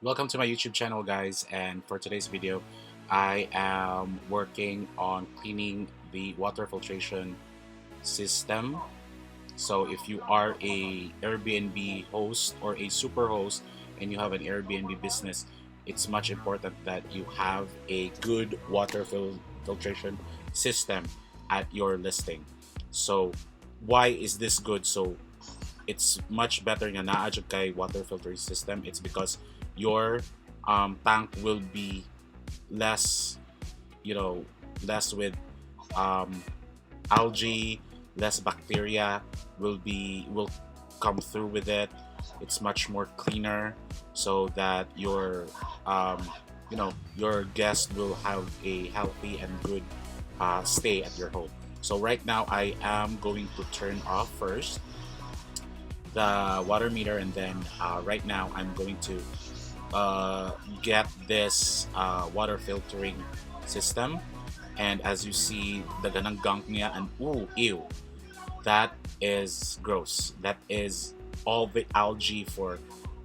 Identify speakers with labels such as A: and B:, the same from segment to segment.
A: Welcome to my YouTube channel, guys, and for today's video I am working on cleaning the water filtration system. So if you are a Airbnb host or a super host and you have an Airbnb business, it's much important that you have a good filtration system at your listing. So why is this good? So it's much better nga naa jud kay water filtering system. It's because your tank will be less, less with um, algae, less bacteria will come through with it. It's much more cleaner, so that your guest will have a healthy and good stay at your home. So right now I am going to turn off first the water meter, and then right now I'm going to get this water filtering system. And as you see, the ganang gunk niya, and ooh, ew, that is gross. That is all the algae for,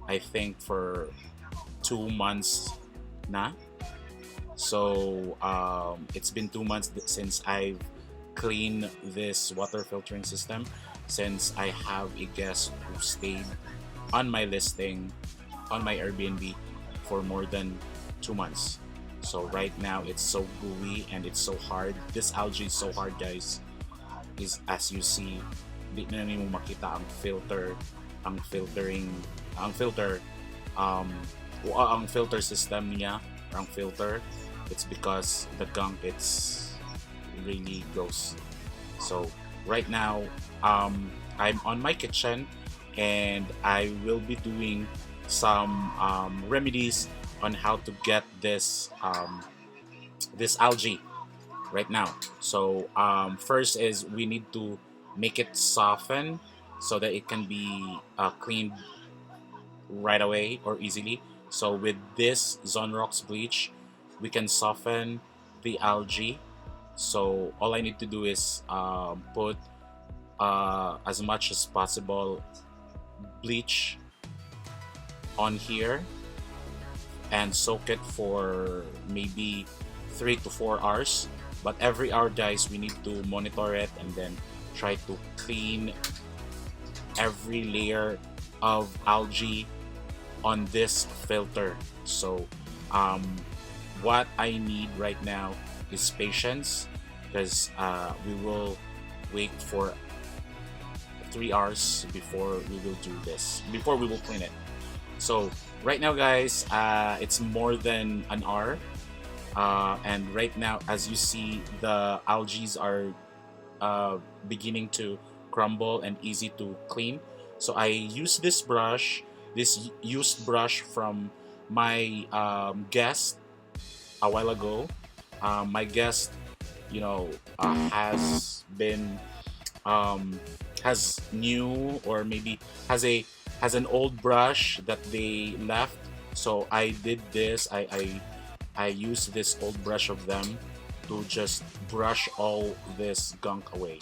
A: I think, for 2 months na. So it's been 2 months since I've cleaned this water filtering system, since I have a guest who stayed on my listing on my Airbnb for more than 2 months. So right now it's so gooey and it's so hard. This algae is so hard, guys. Is as you see, di na nimo makita ang filter, ang filtering, ang filter, um, ang filter system niya, ang filter. It's because the gunk, it's really gross. So right now, I'm on my kitchen, and I will be doing some remedies on how to get this algae right now. So first is we need to make it soften so that it can be cleaned right away or easily. So with this Zonrox bleach, we can soften the algae. So all I need to do is put as much as possible bleach on here and soak it for maybe 3 to 4 hours. But every hour, guys, we need to monitor it and then try to clean every layer of algae on this filter. So what I need right now is patience, because we will wait for 3 hours before we will do this, before we will clean it. So right now, guys, it's more than an hour, and right now, as you see, the algae are beginning to crumble and easy to clean. So I use this brush, this used brush from my guest a while ago. My guest, has been um, has new, or maybe has an old brush that they left. So I did this. I used this old brush of them to just brush all this gunk away.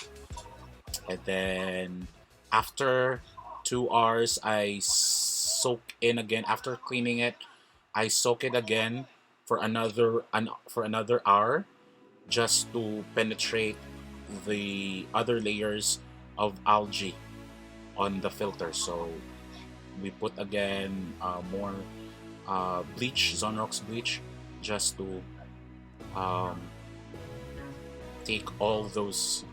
A: And then after 2 hours, I soak in again. After cleaning it, I soak it again for another hour, just to penetrate the other layers of algae on the filter. So we put again more bleach, Zonrox bleach, just to um, take all those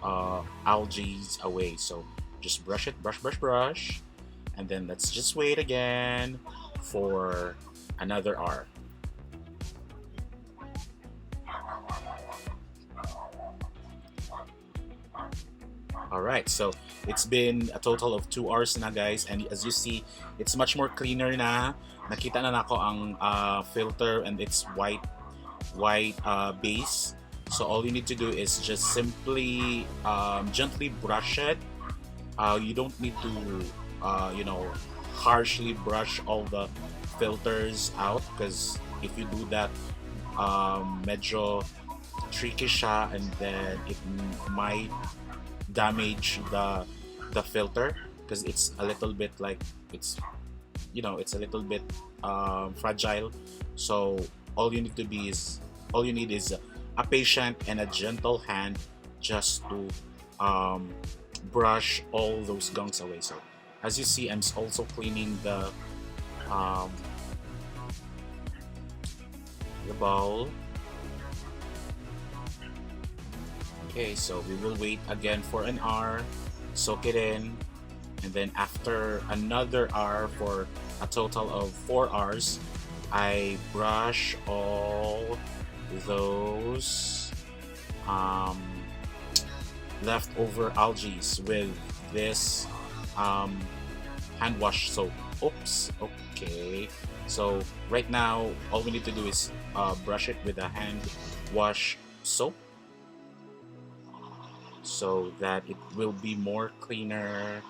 A: algae away. So just brush it, brush, and then let's just wait again for another hour. All right, so it's been a total of 2 hours na, guys, and as you see, it's much more cleaner na. Nakita na nako ang filter, and its white base. So all you need to do is just simply gently brush it. You don't need to harshly brush all the filters out, because if you do that, medyo tricky siya, and then it might damage the filter, because it's a little bit like, it's a little bit fragile. So all you need to be is all you need is a patient and a gentle hand just to um, brush all those gunks away. So as you see, I'm also cleaning um, the bowl. Okay, so we will wait again for an hour, soak it in, and then after another hour for a total of 4 hours, I brush all those um, leftover algae with this um, hand wash soap. Oops, okay. So right now, all we need to do is brush it with a hand wash soap so that it will be more cleaner.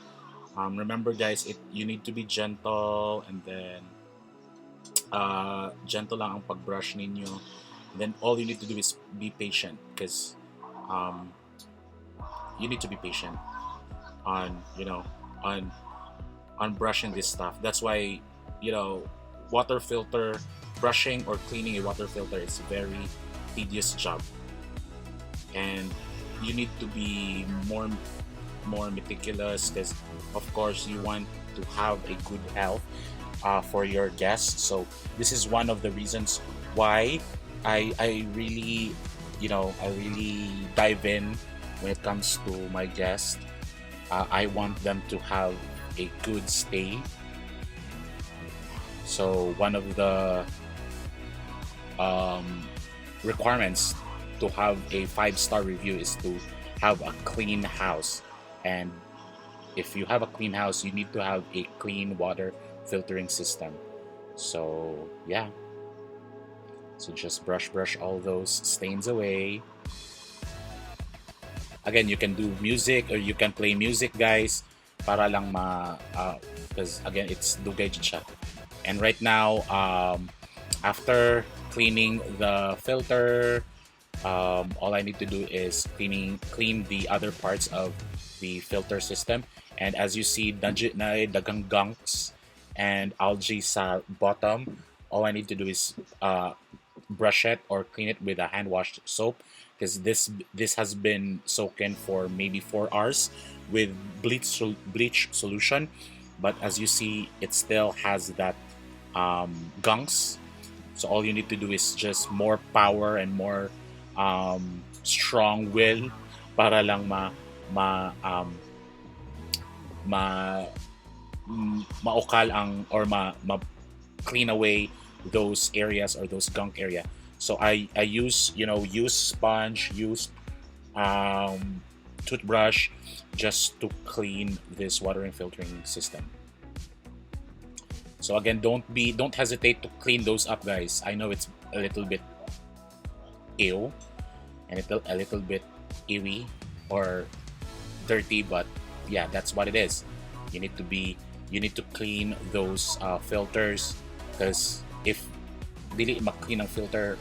A: Remember guys, you need to be gentle, and then gentle lang ang pagbrush ninyo. And then all you need to do is be patient because um, you need to be patient on on on brushing this stuff. That's why you know water filter brushing or cleaning a water filter is a very tedious job, and you need to be more meticulous because of course you want to have a good health for your guests. So this is one of the reasons why I really I really dive in when it comes to my guests. I want them to have a good stay. So one of the um, requirements to have a 5-star review is to have a clean house. And if you have a clean house, you need to have a clean water filtering system. So yeah, so just brush all those stains away. Again, you can do music or you can play music guys para lang because again it's dugay jud siya. And right now after cleaning the filter, all I need to do is clean the other parts of the filter system. And as you see, dagang gunks and algae sa bottom. All I need to do is brush it or clean it with a hand wash soap, because this has been soaking for maybe 4 hours with bleach solution. But as you see, it still has that gunks. So all you need to do is just more power and more strong will para lang ma maukal ang or ma clean away those areas or those gunk area. So I use use sponge, use toothbrush just to clean this watering filtering system. So again, don't hesitate to clean those up guys. I know it's a little bit ew and a little bit ewy or dirty, but yeah, that's what it is. You need to clean those filters, because if dili ma-clean ang filter,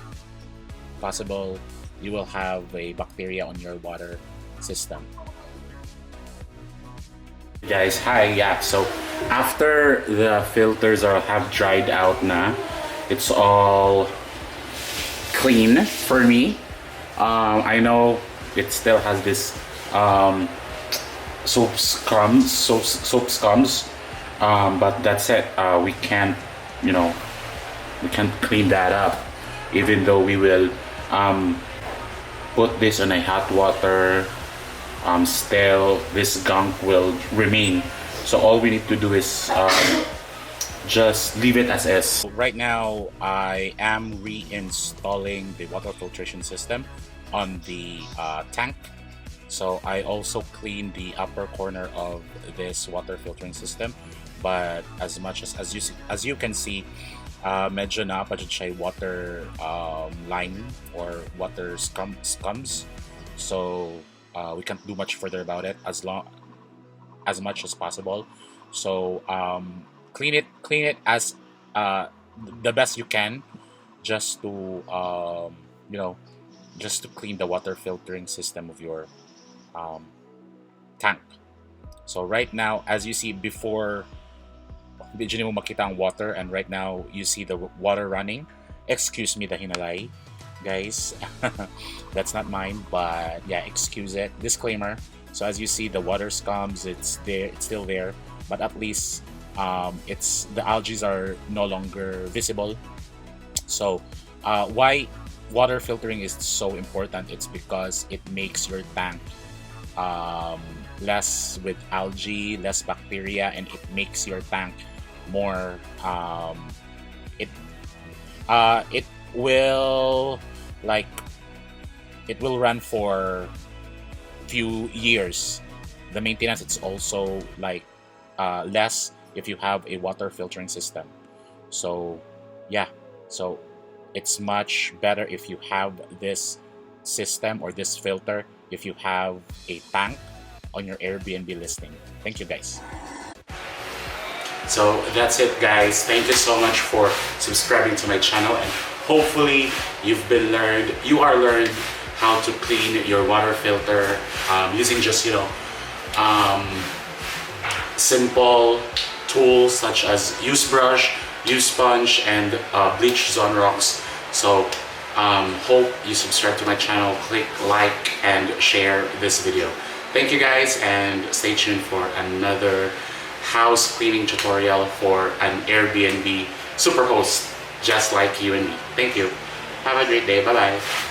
A: possible you will have a bacteria on your water system. Guys, hi. Yeah, so after the filters have dried out na, it's all clean for me. I know it still has this soap scums, but that's it. We can't clean that up, even though we will put this on a hot water. Still this gunk will remain. So all we need to do is just leave it as is. Right now I am reinstalling the water filtration system on the tank. So I also clean the upper corner of this water filtering system, but as you can see, medyo na pa siya water line or water scums. So we can't do much further about it as much as possible. So clean it as the best you can, just to just to clean the water filtering system of your tank. So right now, as you see, before Hindi mo makita ang water, and right now you see the water running. Excuse me the hinalay, guys. That's not mine, but yeah, excuse it. Disclaimer. So as you see, the water comes. It's there. It's still there, but at least it's the algae are no longer visible. So why water filtering is so important? It's because it makes your tank um, less with algae, less bacteria, and it makes your tank more. It it will like it will run for few years. The maintenance it's also like less if you have a water filtering system. So yeah, so it's much better if you have this system or this filter if you have a tank on your Airbnb listing. Thank you guys. So that's it, guys. Thank you so much for subscribing to my channel, and hopefully you are learned how to clean your water filter using just um, simple tools such as use brush, use sponge, and bleach zone rocks. So hope you subscribe to my channel, click like and share this video. Thank you guys, and stay tuned for another house cleaning tutorial for an Airbnb superhost just like you and me. Thank you. Have a great day. Bye bye.